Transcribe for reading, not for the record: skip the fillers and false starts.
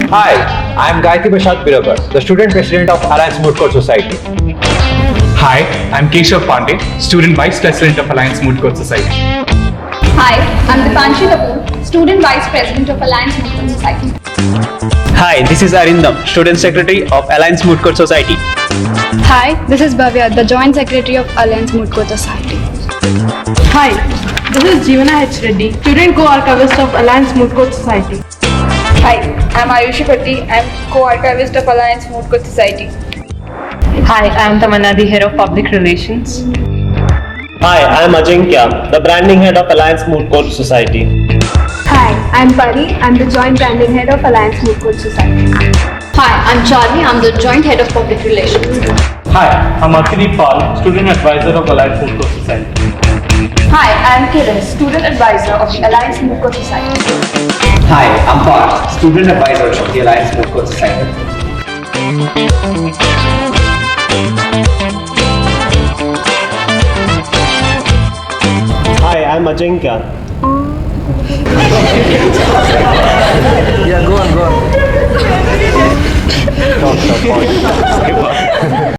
Hi, I am Gayatri Prasad Birabar, the student president of Alliance Moot Court Society. Hi, I'm Keshav Pandey, Student Vice President of Alliance Moot Court Society. Hi, I'm Dipanshi Kapoor, Student Vice President of Alliance Moot Court Society. Hi, this is Arindam, Student Secretary of Alliance Moot Court Society. Hi, this is Bhavya, the Joint Secretary of Alliance Moot Court Society. Hi, this is Jeevana H. Reddy, Student Co-Archivist of Alliance Moot Court Society. Hi, I'm Ayushi Patti, I'm Co-Archivist of Alliance Moot Court Society. Hi, I am Tamanna, the Head of Public Relations. Hi, I am Ajinkya, the Branding Head of Alliance Moot Court Society. Hi, I'm Pari, I'm the Joint Branding Head of Alliance Moot Court Society. Hi, I'm Charlie, I'm the Joint Head of Public Relations. Hi, I'm Akini Pal, Student Advisor of Alliance Moot Court Society. Hi, I'm Kiran, Student Advisor of the Alliance Moot Court Society. Hi, I'm Parth, student advisor of the Alliance Moot Court Society. Hi, I am Ajinkya.